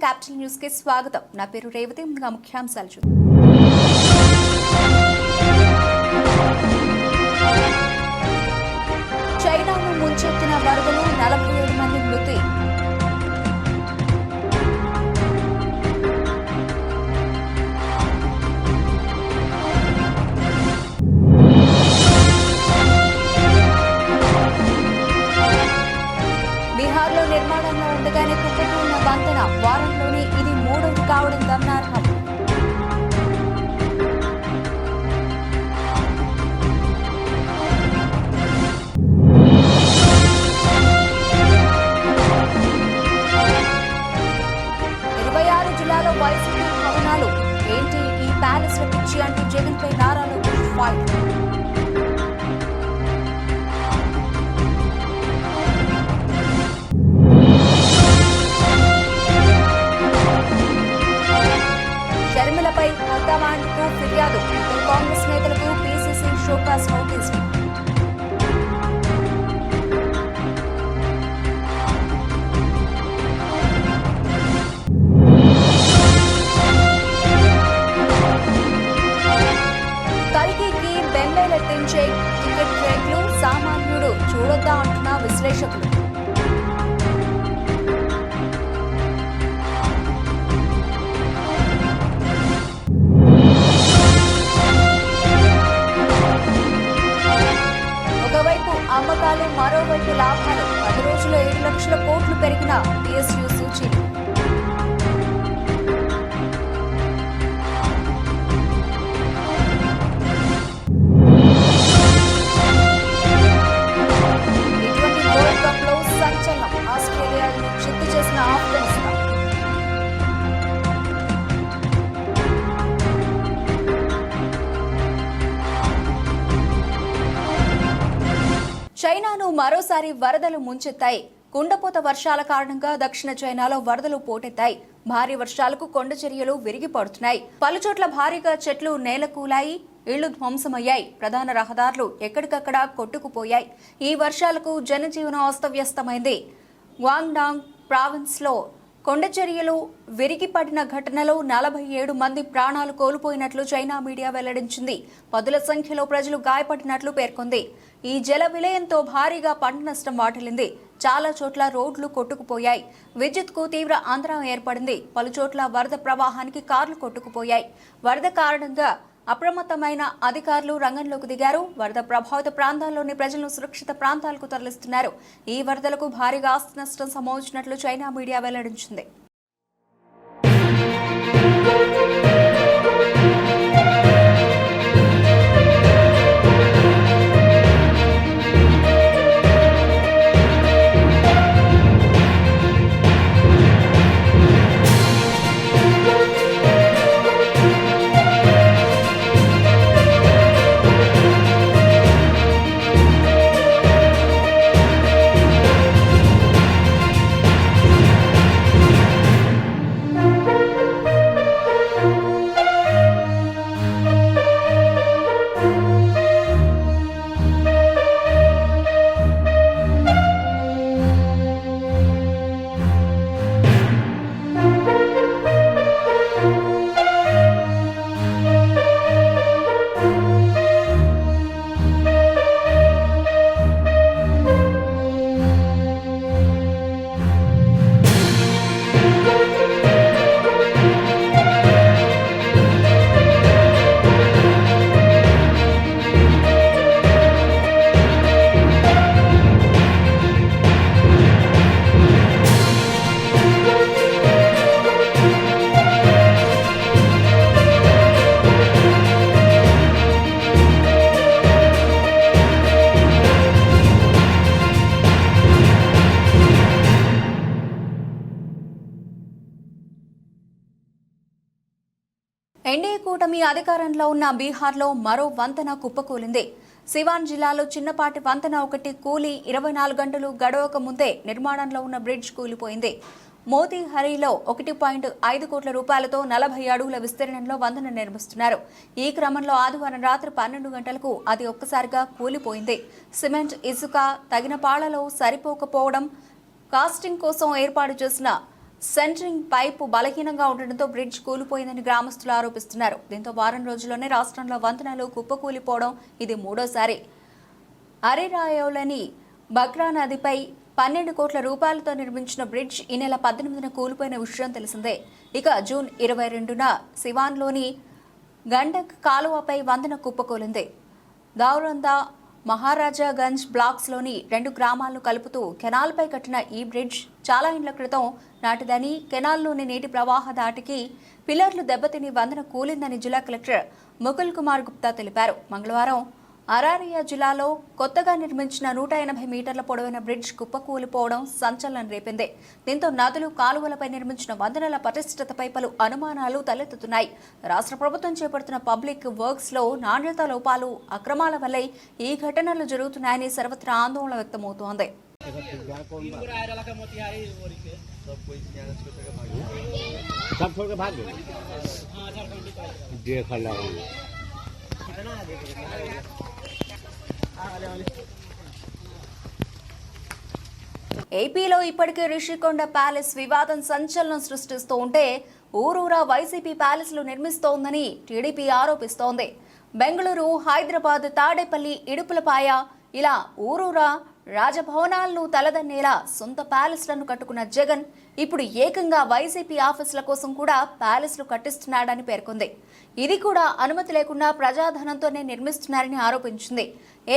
Capital news కి స్వాగతం. నా పేరు రేవతి. ముందుగా ముఖ్యాంశాలు చూద్దాం. చైనాను ముంచెత్తిన వరదలు 47 మంది మృతి. బీహార్లో నిర్మాణంలో ఉండగానే కుప్పకూలిన వంతెన వారంలోనే ఇది మూడవది కావడం గమనార్హం. జిల్లాలో వైసీపీ భవనాలు ఏంటి ఈ ప్యాలెస్ లో పిచ్చి అంటూ జగన్ పై నారా లోకేష్ ఫైట్. షర్మిలపై హైకమాండ్కు ఫిర్యాదు. ఇద్దరు కాంగ్రెస్ నేతలకు పీసీసీ షోకాస్ నోటీసులు. టికెట్ రేట్లు సామాన్యుడు చూడొద్దా అంటున్న విశ్లేషకులు. ఒకవైపు అమ్మకాలు, మరోవైపు లాభాలు. 10 రోజుల్లో 7 లక్షల కోట్లు పెరిగిన PSU సూచీలు. ఆస్ట్రేలియాను చిత్తు చేసిన ఆఫ్ఘనిస్తాన్. చైనాను మరోసారి వరదలు ముంచెత్తాయి. కుండపోత వర్షాల కారణంగా దక్షిణ చైనాలో వరదలు పోటెత్తాయి. భారీ వర్షాలకు కొండ చర్యలు విరిగి పడుతున్నాయి. పలుచోట్ల భారీగా చెట్లు నేలకూలాయి, ఇళ్లు ధ్వంసమయ్యాయి. ప్రధాన రహదారులు ఎక్కడికక్కడ కొట్టుకుపోయాయి. ఈ వర్షాలకు జనజీవనం అస్తవ్యస్తమైంది. గ్వాంగ్డాంగ్ ప్రావిన్స్ లో కొండచర్యలు విరిగిపడిన ఘటనలో 47 మంది ప్రాణాలు కోల్పోయినట్లు చైనా మీడియా వెల్లడించింది. 10ల సంఖ్యలో ప్రజలు గాయపడినట్లు పేర్కొంది. ఈ జల విలయంతో భారీగా పంట నష్టం వాటిల్లింది. చాలా చోట్ల రోడ్లు కొట్టుకుపోయాయి. విద్యుత్కు తీవ్ర అంతరాయం ఏర్పడింది. పలుచోట్ల వరద ప్రవాహానికి కార్లు కొట్టుకుపోయాయి. వరద కారణంగా అప్రమత్తమైన అధికారులు రంగంలోకి దిగారు. వరద ప్రభావిత ప్రాంతాల్లోని ప్రజలను సురక్షిత ప్రాంతాలకు తరలిస్తున్నారు. ఈ వరదలకు భారీగా ఆస్తి నష్టం సంభవించినట్లు చైనా మీడియా వెల్లడించింది. ఎన్డీఏ కూటమి అధికారంలో ఉన్న బీహార్లో మరో వంతెన కుప్పకూలింది. సివాన్ జిల్లాలో చిన్నపాటి వంతెన ఒకటి కూలి 24 గంటలు గడవక ముందే నిర్మాణంలో ఉన్న బ్రిడ్జ్ కూలిపోయింది. మోతీహరిలో 1.5 కోట్ల రూపాయలతో 40 అడుగుల విస్తీర్ణంలో వంతెన నిర్మిస్తున్నారు. ఈ క్రమంలో ఆదివారం రాత్రి 12 గంటలకు అది ఒక్కసారిగా కూలిపోయింది. సిమెంట్, ఇసుక తగిన పాళ్లలో సరిపోకపోవడం, కాస్టింగ్ కోసం ఏర్పాటు చేసిన సెంటరింగ్ పైపు బలహీనంగా ఉండడంతో బ్రిడ్జ్ కూలిపోయిందని గ్రామస్తులు ఆరోపిస్తున్నారు. దీంతో వారం రోజుల్లోనే రాష్ట్రంలో వంతెనలు కుప్పకూలిపోవడం ఇది మూడోసారి. అరిరాయోలని బక్రా నదిపై 12 కోట్ల రూపాయలతో నిర్మించిన బ్రిడ్జ్ ఈ నెల 18న కూలిపోయిన విషయం తెలిసిందే. ఇక జూన్ 22న సివాన్లోని గండక్ కాలువపై వంతెన కుప్పకూలింది. దౌరందా మహారాజాగంజ్ బ్లాక్స్లోని 2 గ్రామాలను కలుపుతూ కెనాల్పై కట్టిన ఈ బ్రిడ్జ్ చాలా ఇండ్ల క్రితం నాటిదని, కెనాల్లోని నీటి ప్రవాహ దాటికి పిల్లర్లు దెబ్బతిని వంతెన కూలిందని జిల్లా కలెక్టర్ ముకుల్ కుమార్ గుప్తా తెలిపారు. మంగళవారం అరారియా జిల్లాలో కొత్తగా నిర్మించిన 180 మీటర్ల పొడవైన బ్రిడ్జ్ కుప్పకూలిపోవడం సంచలనం రేపింది. దీంతో నదులు, కాలువలపై నిర్మించిన వంతెనల పటిష్టతపై పలు అనుమానాలు తలెత్తుతున్నాయి. రాష్ట్ర ప్రభుత్వం చేపడుతున్న పబ్లిక్ వర్క్స్ లో నాణ్యత లోపాలు, అక్రమాల వల్లే ఈ ఘటనలు జరుగుతున్నాయని సర్వత్రా ఆందోళన వ్యక్తమవుతోంది. ఏపీలో ఇప్పటికే రిషికొండ ప్యాలెస్ వివాదం సంచలనం సృష్టిస్తూ ఉంటే ఊరూరా వైసీపీ ప్యాలెస్లు నిర్మిస్తోందని టీడీపీ ఆరోపిస్తోంది. బెంగళూరు, హైదరాబాద్, తాడేపల్లి, ఇడుపులపాయ ఇలా ఊరూరా రాజభవనాలను తలదన్నేలా సొంత ప్యాలెస్లను కట్టుకున్న జగన్ ఇప్పుడు ఏకంగా వైసీపీ ఆఫీసుల కోసం కూడా ప్యాలెస్లు కట్టిస్తున్నాడని పేర్కొంది. ఇది కూడా అనుమతి లేకుండా ప్రజాధనంతోనే నిర్మిస్తున్నారని ఆరోపించింది.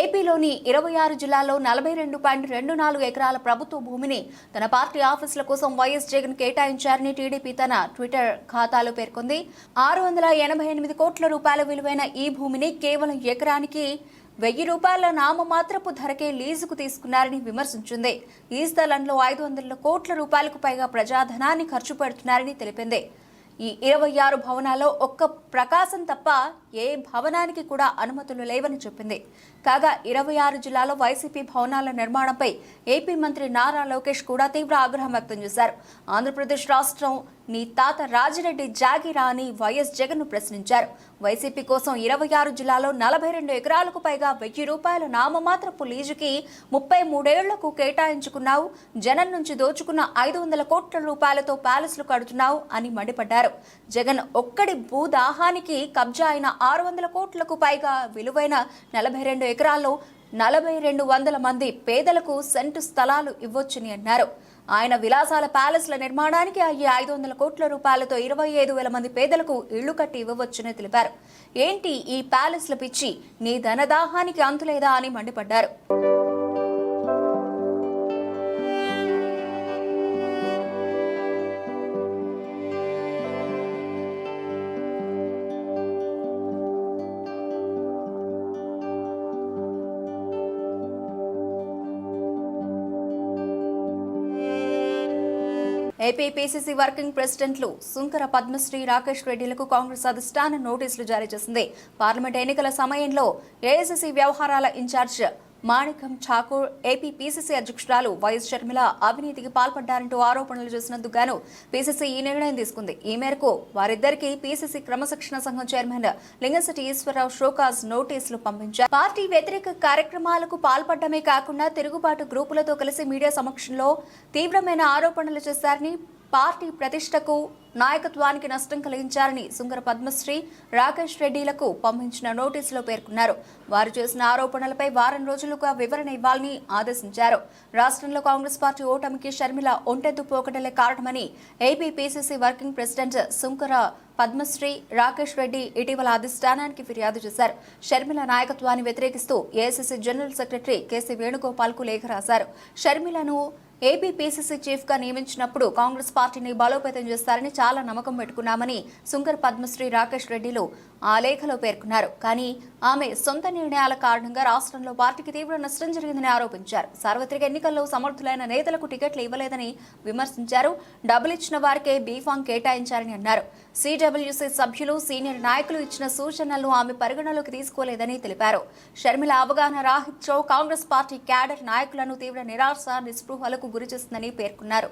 ఏపీలోని 26 జిల్లాల్లో 42.24 ఎకరాల ప్రభుత్వ భూమిని తన పార్టీ ఆఫీసుల కోసం వైఎస్ జగన్ కేటాయించారని టీడీపీ తన ట్విట్టర్ ఖాతాలో పేర్కొంది. 688 కోట్ల రూపాయల విలువైన ఈ భూమిని కేవలం ఎకరానికి 1000 రూపాయల నామమాత్రపు ధరకే లీజుకు తీసుకున్నారని విమర్శించింది. ఈ స్థలంలో 500 కోట్ల రూపాయలకు పైగా ప్రజాధనాన్ని ఖర్చు పెడుతున్నారని తెలిపింది. ఈ 26 భవనాల్లో ఒక్క ప్రకాశం తప్ప ఏ భవనానికి కూడా అనుమతులు లేవని చెప్పింది. కాగా 26 జిల్లాలో వైసీపీ భవనాల నిర్మాణంపై ఏపీ మంత్రి నారా లోకేష్ కూడా తీవ్ర ఆగ్రహం వ్యక్తం చేశారు. ఆంధ్రప్రదేశ్ రాష్ట్రం నీ తాత రాజిరెడ్డి జాగిరా అని వైఎస్ జగన్ ను ప్రశ్నించారు. వైసీపీ కోసం 26 జిల్లాలో 42 ఎకరాలకు పైగా 1000 రూపాయల నామమాత్రపు లీజుకి 33 ఏళ్లకు కేటాయించుకున్నావు. జనం నుంచి దోచుకున్న 500 కోట్ల రూపాయలతో ప్యాలెస్లు కడుతున్నావు అని మండిపడ్డారు. జగన్ ఒక్కడి భూదాహానికి కబ్జా అయిన 600 కోట్లకు పైగా విలువైన 42 ఎకరాల్లో 4200 మంది పేదలకు సెంటు స్థలాలు ఇవ్వొచ్చని అన్నారు. ఆయన విలాసాల ప్యాలెస్ల నిర్మాణానికి అయ్యే 500 కోట్ల రూపాయలతో 25,000 మంది పేదలకు ఇళ్లు కట్టి ఇవ్వవచ్చని తెలిపారు. ఏంటి ఈ ప్యాలెస్ల పిచ్చి, నీ ధనదాహానికి అంతులేదా అని మండిపడ్డారు. ఏపీ పీసీసీ వర్కింగ్ ప్రెసిడెంట్లు సుంకర పద్మశ్రీ రాకేష్ రెడ్డిలకు కాంగ్రెస్ అధిష్టానం నోటీసులు జారీ చేసింది. పార్లమెంట్ ఎన్నికల సమయంలో ఏఐసీసీ వ్యవహారాల incharge Manickam Tagore, AP PCC అధ్యక్షురాలు వైఎస్ షర్మిల అవినీతికి పాల్పడ్డారంటూ ఆరోపణలు చేసినందుకు గాను పీసీసీ ఈ నిర్ణయం తీసుకుంది. ఈ మేరకు వారిద్దరికీ పీసీసీ క్రమశిక్షణ సంఘం చైర్మన్ లింగశెట్టి ఈశ్వరరావు షోకాజ్ నోటీసులు పంపించారు. పార్టీ వ్యతిరేక కార్యక్రమాలకు పాల్పడమే కాకుండా తిరుగుబాటు గ్రూపులతో కలిసి మీడియా సమక్షంలో తీవ్రమైన ఆరోపణలు చేశారని, పార్టీ ప్రతిష్టకు, నాయకత్వానికి నష్టం కలిగించారని సుంకర పద్మశ్రీ రాకేష్ రెడ్డిలకు పంపించిన నోటీసులో పేర్కొన్నారు. వారు చేసిన ఆరోపణలపై వారం రోజులుగా వివరణ ఇవ్వాలని ఆదేశించారు. రాష్ట్రంలో కాంగ్రెస్ పార్టీ ఓటమికి షర్మిల ఒంటెద్దు పోకడలే కారణమని AP PCC working president Sunkara Padmasri Rakesh Reddy ఇటీవల అధిష్టానానికి ఫిర్యాదు చేశారు. షర్మిల నాయకత్వాన్ని వ్యతిరేకిస్తూ ఏఐసీసీ జనరల్ సెక్రటరీ కేసీ వేణుగోపాల్కు లేఖ రాశారు. షర్మిలను ఏపీ పీసీసీ చీఫ్ గా నియమించినప్పుడు కాంగ్రెస్ పార్టీని బలోపేతం చేస్తారని చాలా నమ్మకం పెట్టుకున్నామని సుంకర్ పద్మశ్రీ రాకేష్ రెడ్డిలు ఆ లేఖలో పేర్కొన్నారు. కానీ ఆమె సొంత నిర్ణయాల కారణంగా రాష్ట్రంలో పార్టీకి తీవ్ర నష్టం జరిగిందని ఆరోపించారు. సార్వత్రిక ఎన్నికల్లో సమర్థులైన నేతలకు టికెట్లు ఇవ్వలేదని విమర్శించారు. డబ్బులు ఇచ్చిన వారికే బీఫామ్ కేటాయించారని అన్నారు. సిడబ్ల్యూసీ సభ్యులు, సీనియర్ నాయకులు ఇచ్చిన సూచనలను ఆమె పరిగణలోకి తీసుకోలేదని తెలిపారు. షర్మిల అవగాహన రాహిత్యం కాంగ్రెస్ పార్టీ క్యాడర్ నాయకులను తీవ్ర నిరాశ, నిస్పృహలకు గురిచేస్తుందని పేర్కొన్నారు.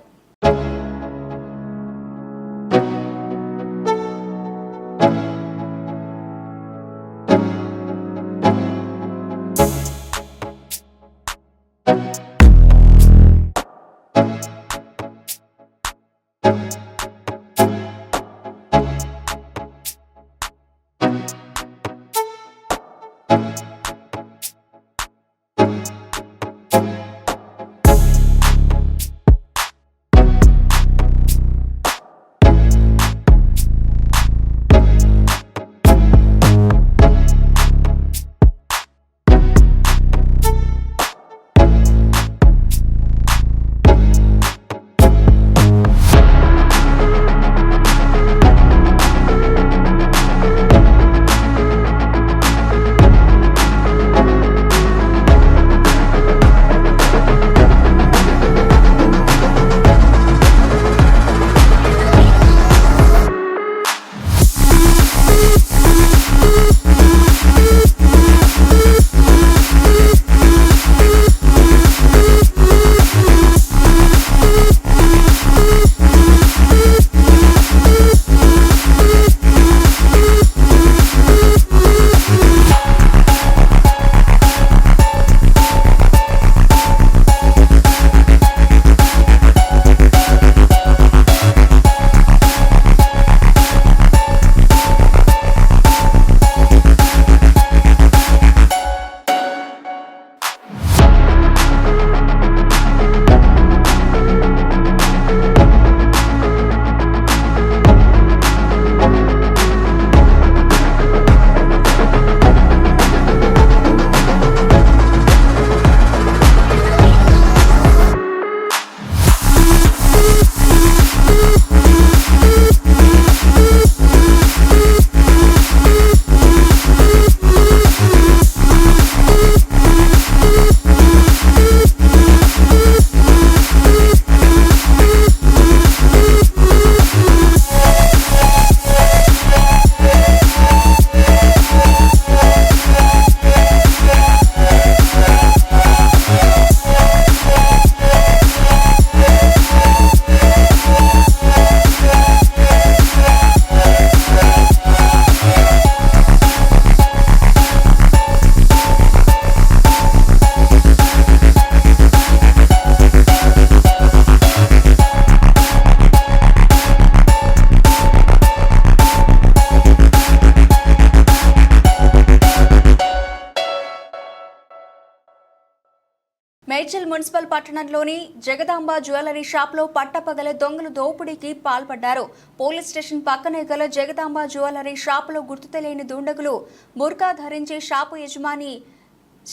మేడ్చల్ మున్సిపల్ పట్టణంలోని జగదాంబ జ్యువెలరీ షాప్లో పట్టపగలే దొంగలు దోపిడీకి పాల్పడ్డారు. పోలీస్ స్టేషన్ పక్కనే గల జగదాంబ జ్యువెలరీ షాపులో గుర్తు తెలియని దుండగులు బుర్కా ధరించి షాపు యజమాని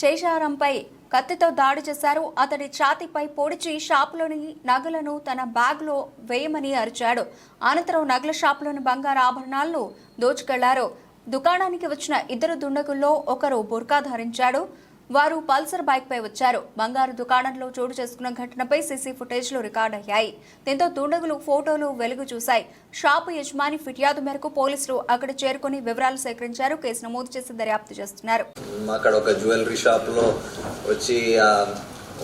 శేషారంపై కత్తితో దాడి చేశారు. అతడి ఛాతీపై పొడిచి షాపులోని నగలను తన బ్యాగ్లో వేయమని అరిచాడు. అనంతరం నగల షాపులోని బంగారు ఆభరణాలను దోచుకెళ్లారు. దుకాణానికి వచ్చిన ఇద్దరు దుండగుల్లో ఒకరు బుర్కా ధరించాడు. వారు పల్సర్ బైక్ పై వచ్చారు. బంగారు దుకాణంలో చోటు చేసుకున్న ఘటనపై సీసీ ఫుటేజ్లు రికార్డ్ అయ్యాయి. దీంతో దుండగులు ఫోటోలు వెలుగు చూశాయి. షాపు యజమాని ఫిర్యాదు మేరకు పోలీసులు అక్కడ చేరుకుని వివరాలు సేకరించారు. కేసు నమోదు చేసి దర్యాప్తు చేస్తున్నారు. అక్కడ ఒక జ్యువెలరీ షాప్ లో వచ్చి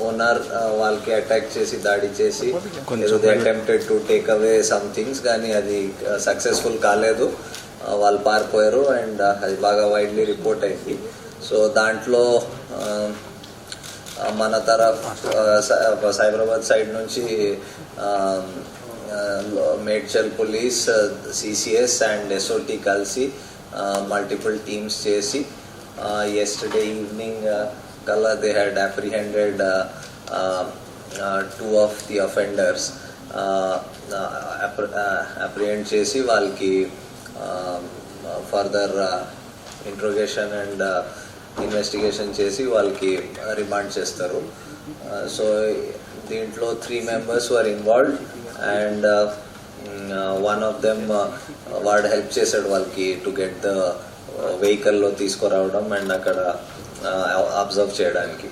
ఓనర్ వాళ్ళకి అటాక్ చేసి దాడి చేసి attempted to take away some things, కానీ అది సక్సెస్ఫుల్ కాలేదు. వాళ్ళు పారిపోయారు అండ్ అది బాగా వైడ్లీ రిపోర్ట్ అయింది. సో దాంట్లో మన తరఫ్ సైబరాబాద్ సైడ్ నుంచి Medchal police, CCS and SOT కలిసి మల్టిపుల్ టీమ్స్ చేసి yesterday evening kala they had apprehended two of the offenders. Apprehend chesi valki further interrogation and investigation చేసి వాళ్ళకి రిమాండ్ చేస్తారు. సో దీంట్లో 3 members were involved and one of them వాడు help చేశాడు వాళ్ళకి to get the వెహికల్లో తీసుకురావడం అండ్ అక్కడ అబ్జర్వ్ చేయడానికి.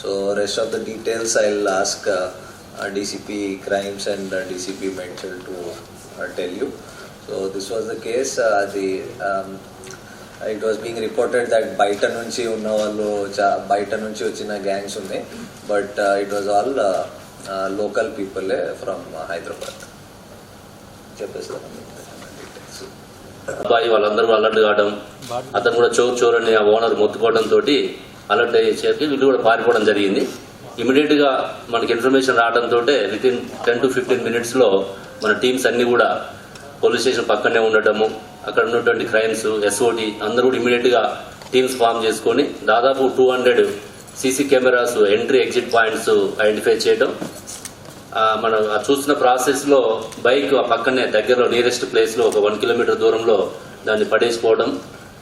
So rest of the details I will ask DCP crimes and DCP mental to tell you. So this was the case. అది it was being reported that బయట నుంచి ఉన్న వాళ్ళు బయట నుంచి వచ్చిన గ్యాంగ్స్ ఉన్నాయి, but it was all local పీపులే ఫ్రమ్ హైదరాబాద్. చెప్పేస్తాను అబ్బాయి వాళ్ళందరూ అలర్ట్ కావడం, అతను కూడా చోర్ అని ఆ ఓనర్ మొత్తుకోవడం తోటి అలర్ట్ అయ్యేసరికి వీళ్ళు కూడా పారిపోవడం జరిగింది. ఇమీడియట్ గా మనకి ఇన్ఫర్మేషన్ రావడంతో వితిన్ 10 to 15 minutes లో మన టీమ్స్ అన్ని కూడా పోలీస్ స్టేషన్ పక్కనే ఉండటము, అక్కడ ఉన్నటువంటి క్రైమ్స్, ఎస్ఓటి అందరూ కూడా ఇమీడియట్ గా టీమ్స్ ఫామ్ చేసుకొని దాదాపు 200 CC cameras entry exit points identify చేయడం. మనం చూస్తున్న ప్రాసెస్ లో బైక్ ఆ పక్కనే దగ్గరలో నియరెస్ట్ ప్లేస్ లో ఒక 1 kilometer దూరంలో దాన్ని పడేసిపోవడం,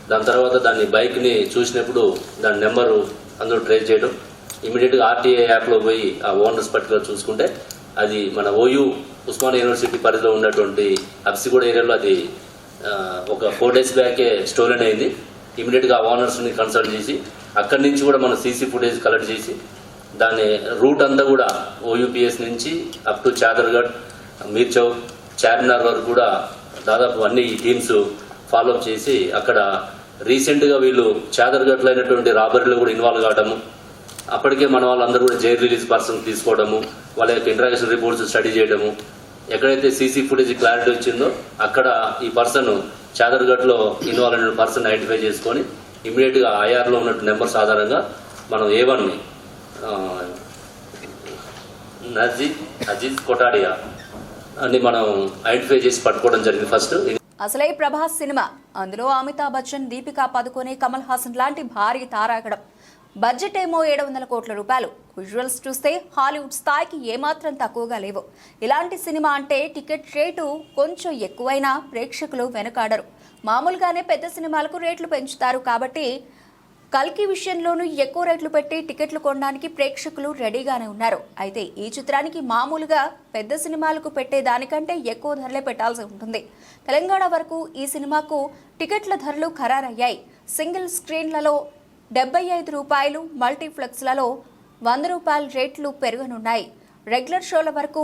దాని తర్వాత దాన్ని బైక్ ని చూసినప్పుడు దాని నెంబరు అందరూ ట్రేస్ చేయడం, ఇమీడియట్ గా ఆర్టీఏ యాప్ లో పోయి ఆ ఓనర్స్ పర్టికులర్ చూసుకుంటే అది మన ఓయూ ఉస్మానియా యూనివర్సిటీ పరిధిలో ఉన్నటువంటి అబ్సిగూడ ఏరియాలో అది ఒక 4 days బ్యాకే స్టోలెన్ అయింది. ఇమీడియట్ గా ఓనర్స్ ని కన్సల్ట్ చేసి అక్కడి నుంచి కూడా మనం సీసీ ఫుటేజ్ కలెక్ట్ చేసి దాని రూట్ అంతా కూడా ఓయూపీఎస్ నుంచి అప్ టు చాదర్గఢ్, మీర్చౌక్, చార్మినార్ వరకు కూడా దాదాపు అన్ని టీమ్స్ ఫాలోఅప్ చేసి అక్కడ రీసెంట్ గా వీళ్ళు చాదర్గఢ్ లో అయినటువంటి రాబరీలో కూడా ఇన్వాల్వ్ కావడము, అప్పటికే మన వాళ్ళందరూ కూడా జైల్ రిలీజ్ పర్సన్ తీసుకోవడము, వాళ్ళ యొక్క ఇంటరాగేషన్ రిపోర్ట్స్ స్టడీ చేయడము, ఎక్కడైతే సీసీ ఫుటేజ్ క్లారిటీ వచ్చిందో అక్కడ ఈ పర్సన్ చాదర్గఢ్ లో ఇన్వాల్వ్ అయిన పర్సన్ ఐడెంటిఫై చేసుకొని ఇమీడియట్ గా ఐఆర్ లో ఉన్నట్టు నెంబర్స్ ఆధారంగా మనం A1 ని అజీజ్ కొటాడియా అని మనం ఐడెంటిఫై చేసి పట్టుకోవడం జరిగింది. ఫస్ట్ అసలే ప్రభాస్ సినిమా, అందులో అమితాబ్ బచ్చన్, దీపికా పదుకొనే, కమల్ హాసన్ లాంటి భారీ తారాగడం. బడ్జెట్ ఏమో 700 కోట్ల రూపాయలు. విజువల్స్ చూస్తే హాలీవుడ్ స్థాయికి ఏమాత్రం తక్కువగా లేవు. ఇలాంటి సినిమా అంటే టికెట్ రేటు కొంచెం ఎక్కువైనా ప్రేక్షకులు వెనకాడరు. మామూలుగానే పెద్ద సినిమాలకు రేట్లు పెంచుతారు కాబట్టి కల్కి విషయంలోనూ ఎక్కువ రేట్లు పెట్టి టికెట్లు కొనడానికి ప్రేక్షకులు రెడీగానే ఉన్నారు. అయితే ఈ చిత్రానికి మామూలుగా పెద్ద సినిమాలకు పెట్టే దానికంటే ఎక్కువ ధరలే పెట్టాల్సి ఉంటుంది. తెలంగాణ వరకు ఈ సినిమాకు టికెట్ల ధరలు ఖరారయ్యాయి. సింగిల్ స్క్రీన్లలో 75 రూపాయలు, మల్టీప్లెక్స్లలో 100 రూపాయల రేట్లు పెరగనున్నాయి. రెగ్యులర్ షోల వరకు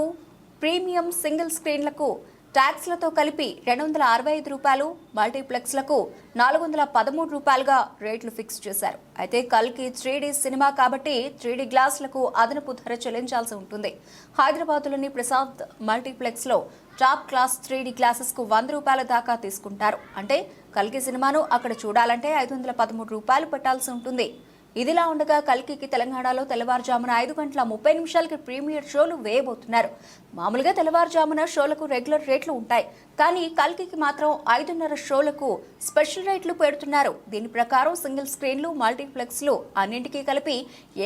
ప్రీమియం సింగిల్ స్క్రీన్లకు ట్యాక్స్లతో కలిపి 265 రూపాయలు, మల్టీప్లెక్స్లకు 413 రూపాయలుగా రేట్లు ఫిక్స్ చేశారు. అయితే కల్కి 3D సినిమా కాబట్టి 3D గ్లాసులకు అదనపు ధర చెల్లించాల్సి ఉంటుంది. హైదరాబాద్లోని ప్రసాద్ మల్టీప్లెక్స్లో టాప్ క్లాస్ 3D గ్లాసెస్కు 100 రూపాయల దాకా తీసుకుంటారు. అంటే కల్కి సినిమాను అక్కడ చూడాలంటే 513 రూపాయలు పెట్టాల్సి ఉంటుంది. ఇదిలా ఉండగా కల్కికి తెలంగాణలో తెల్లవారుజామున 5:30 ప్రీమియర్ షోలు వేయబోతున్నారు. మామూలుగా తెల్లవారుజామున షోలకు రెగ్యులర్ రేట్లు ఉంటాయి, కానీ కల్కికి మాత్రం 5:30 షోలకు స్పెషల్ రేట్లు పెడుతున్నారు. దీని ప్రకారం సింగిల్ స్క్రీన్లు, మల్టీప్లెక్స్లు అన్నింటికీ కలిపి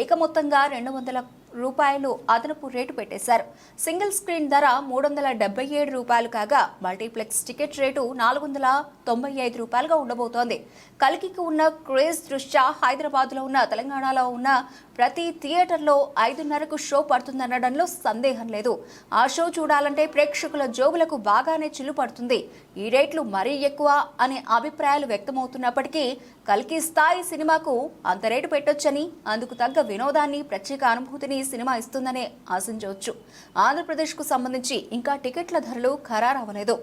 ఏకమొత్తంగా 200 రూపాయలు అదనపు రేటు పెట్టేశారు. సింగిల్ స్క్రీన్ ధర 377 రూపాయలు కాగా మల్టీప్లెక్స్ టికెట్ రేటు 495 రూపాయలుగా ఉండబోతోంది. కల్కికి ఉన్న క్రేజ్ దృష్ట్యా హైదరాబాద్లో ఉన్న, తెలంగాణలో ఉన్న ప్రతి థియేటర్లో 5:30కు షో పడుతుందనడంలో సందేహం లేదు. ఆ షో చూడాలంటే ప్రేక్షకుల జోబులకు బాగానే చిల్లు పడుతుంది. ఈ రేట్లు మరీ ఎక్కువ అనే అభిప్రాయాలు వ్యక్తమవుతున్నప్పటికీ కల్కి స్థాయి సినిమాకు అంత రేటు పెట్టొచ్చని, అందుకు తగ్గ వినోదాన్ని, ప్రత్యేక అనుభూతిని సినిమా ఇస్తుందనే ఆశించవచ్చు. ఆంధ్రప్రదేశ్కు సంబంధించి ఇంకా టికెట్ల ధరలు ఖరారవ్వలేదు.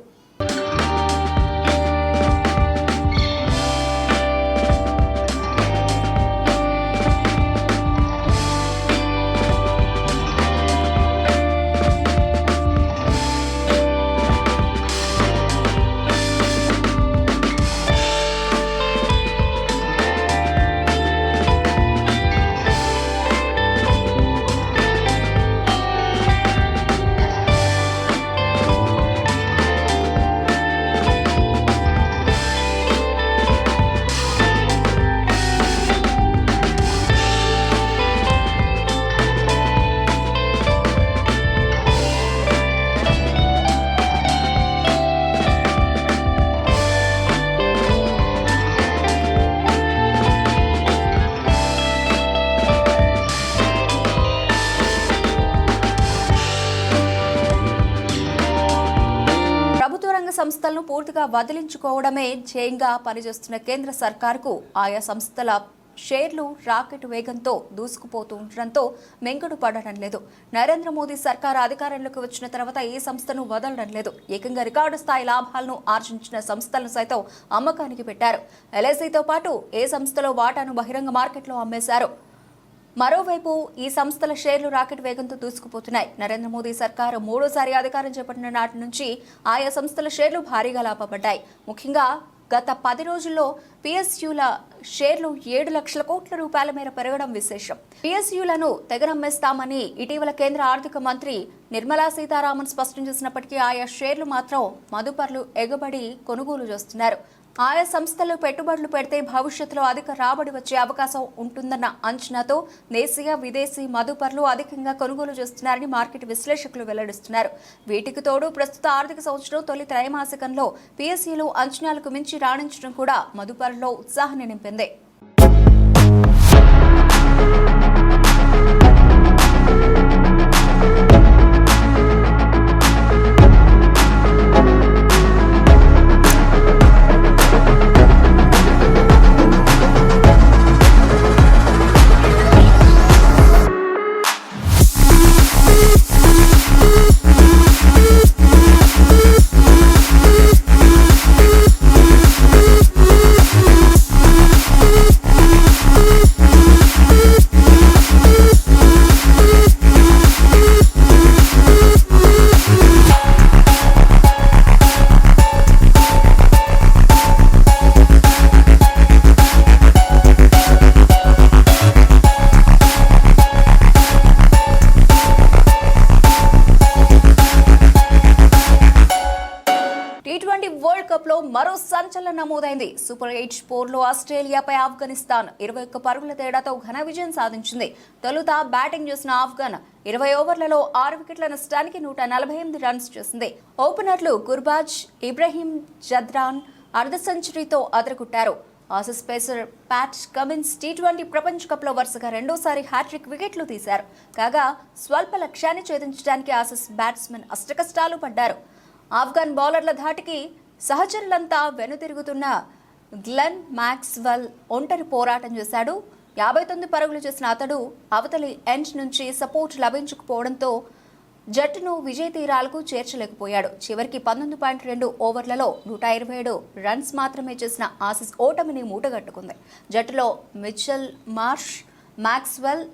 సంస్థలను పూర్తిగా వదిలించుకోవడమే ధ్యేయంగా పనిచేస్తున్న కేంద్ర సర్కార్కు ఆయా సంస్థల షేర్లు రాకెట్ వేగంతో దూసుకుపోతూ ఉండడంతో మెంగుడు పడడం లేదు. నరేంద్ర మోదీ సర్కార్ అధికారంలోకి వచ్చిన తర్వాత ఈ సంస్థను వదలడం లేదు. ఏకంగా రికార్డు స్థాయి లాభాలను ఆర్జించిన సంస్థలను సైతం అమ్మకానికి పెట్టారు. ఎల్ఐసితో పాటు ఏ సంస్థలో వాటాను బహిరంగ మార్కెట్లో అమ్మేశారు. మరోవైపు ఈ సంస్థల షేర్లు రాకెట్ వేగంతో దూసుకుపోతున్నాయి. నరేంద్ర మోదీ సర్కారు మూడోసారి అధికారం చేపట్టిన నాటి నుంచి ఆయా సంస్థల షేర్లు భారీగా లాభపడ్డాయి. ముఖ్యంగా గత 10 రోజుల్లో పిఎస్యుల షేర్లు 7 లక్షల కోట్ల రూపాయల మేర పెరగడం విశేషం. పిఎస్యులను తెగనమ్మేస్తామని ఇటీవల కేంద్ర ఆర్థిక మంత్రి నిర్మలా సీతారామన్ స్పష్టం చేసినప్పటికీ ఆయా షేర్లు మాత్రం మదుపర్లు ఎగబడి కొనుగోలు చేస్తున్నారు. ఆయా సంస్థలు పెట్టుబడులు పెడితే భవిష్యత్తులో అధిక రాబడి వచ్చే అవకాశం ఉంటుందన్న అంచనాతో దేశీయ, విదేశీ మదుపర్లు అధికంగా కొనుగోలు చేస్తున్నారని మార్కెట్ విశ్లేషకులు వెల్లడిస్తున్నారు. వీటికి తోడు ప్రస్తుత ఆర్థిక సంవత్సరం తొలి త్రైమాసికంలో పిఎస్ఈలు అంచనాలకు మించి రాణించడం కూడా మదుపర్లలో ఉత్సాహాన్ని నింపింది. వరల్డ్ కప్ లో మరో సంచలనం నమోదైంది. సూపర్ 8 పోర్లో ఆస్ట్రేలియాపై ఆఫ్ఘనిస్తాన్ 21 పరుగుల తేడాతో ఘన విజయం సాధించింది. తొలుత బ్యాటింగ్ చేసిన ఆఫ్ఘన్ 20 ఓవర్లలో 6 వికెట్ల నష్టానికి 148 రన్స్ చేసింది. ఓపెనర్లు గుర్బాజ్, ఇబ్రహీం జద్రాన్ అర్ధ సెంచరీతో అదరగొట్టారు. Aussies pacer Pat Cummins T20 ప్రపంచ కప్ లో వరుసగా రెండోసారి హ్యాట్రిక్ వికెట్లు తీశారు. కాగా స్వల్ప లక్ష్యాన్ని ఛేదించడానికి ఆసీస్ బ్యాట్స్మెన్ అష్టకష్టాలు పడ్డారు. ఆఫ్ఘన్ బౌలర్ల ధాటికి సహచరులంతా వెనుతిరుగుతున్న గ్లెన్ మ్యాక్స్వెల్ ఒంటరి పోరాటం చేశాడు. 59 పరుగులు చేసిన అతడు అవతలి ఎండ్ నుంచి సపోర్ట్ లభించకపోవడంతో జట్టును విజయ తీరాలకు చేర్చలేకపోయాడు. చివరికి 19.2 ఓవర్లలో 127 రన్స్ మాత్రమే చేసిన ఆసీస్ ఓటమిని మూటగట్టుకుంది. జట్టులో Mitchell Marsh, Maxwell,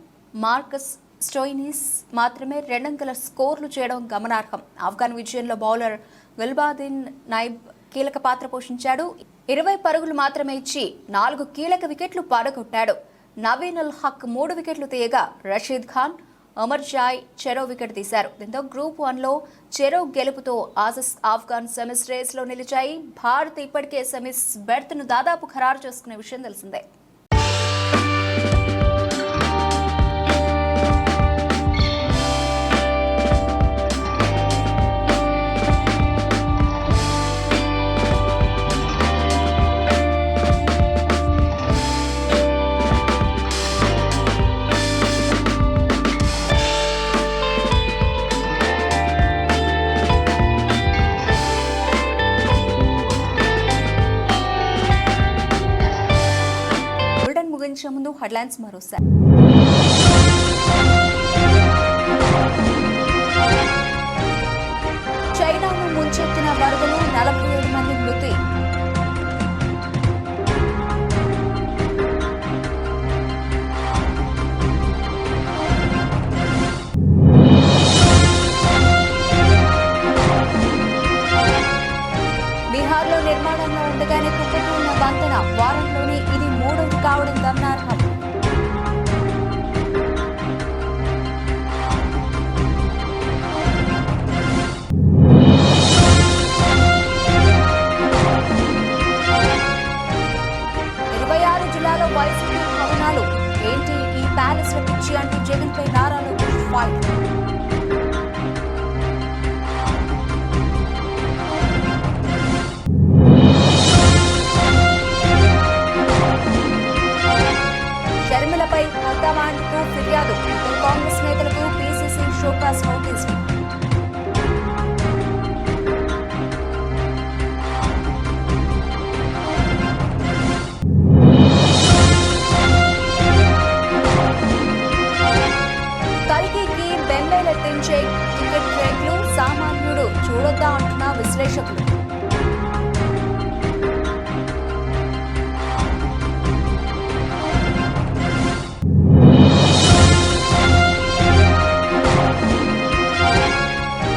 Marcus Stoinis మాత్రమే 2 అంకెల స్కోర్లు చేయడం గమనార్హం. ఆఫ్ఘన్ విజయంలో బౌలర్ గుల్బాదిన్ నైబ్ కీలక పాత్ర పోషించాడు. 20 పరుగులు మాత్రమే ఇచ్చి 4 కీలక వికెట్లు పడగొట్టాడు. నవీన్ ఉల్ హక్ 3 వికెట్లు తీయగా రషీద్ ఖాన్, అమర్ జాయ్ చెరో వికెట్ తీశారు. దీంతో గ్రూప్ 1లో చెరో గెలుపుతో ఆసీస్ ఆఫ్ఘన్ సెమీస్ రేస్లో నిలిచాయి. భారత్ ఇప్పటికే సెమీస్ బెర్త్ను దాదాపు ఖరారు చేసుకునే విషయం తెలిసిందే. ముగించే ముందు హెడ్లైన్స్ మరోసారి. చైనాను ముంచెత్తిన వరదలు 47 మంది మృతి. బీహార్లో నిర్మాణంలో ఉండగానే కుప్పకూలిన వంతెన, వారంలోనే ఇది 3వది కావడం గమనార్హం. జిల్లాలో వైసీపీ భవనాలు ఏంటి ఈ ప్యాలెస్ లో పిచ్చి అంటూ జగన్ పై నారా లోకేష్ ఫైట్. షర్మిలపై హైకమాండ్కు ఫిర్యాదు, ఇద్దరు కాంగ్రెస్ నేతలకు పీసీసీ షోకాస్ నోటీసులు. కల్కికి బెంబేలెత్తించే టికెట్ రేట్లు సామాన్యుడు చూడొద్దా అంటున్న విశ్లేషకులు.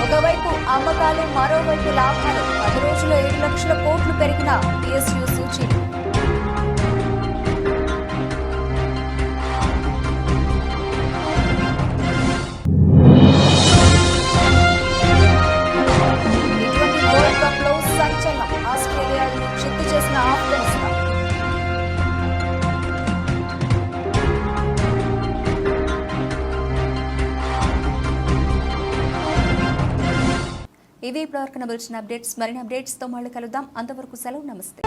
ఒకవైపు అమ్మకాలు, మరోవైపు లాభాలు. 10 రోజుల్లో 7 లక్షల కోట్లు పెరిగిన PSU సూచీలు. వరల్డ్ కప్ లో సంచలనం, ఆస్ట్రేలియాను చిత్తు చేసిన ఆఫ్ఘనిస్తాన్. ఇవి ఇప్పటివరకు నవల్చిన అప్డేట్స్. మరిన్ని అప్డేట్స్ తో మళ్ళీ కలుద్దాం. అంతవరకు సెలవు, నమస్తే.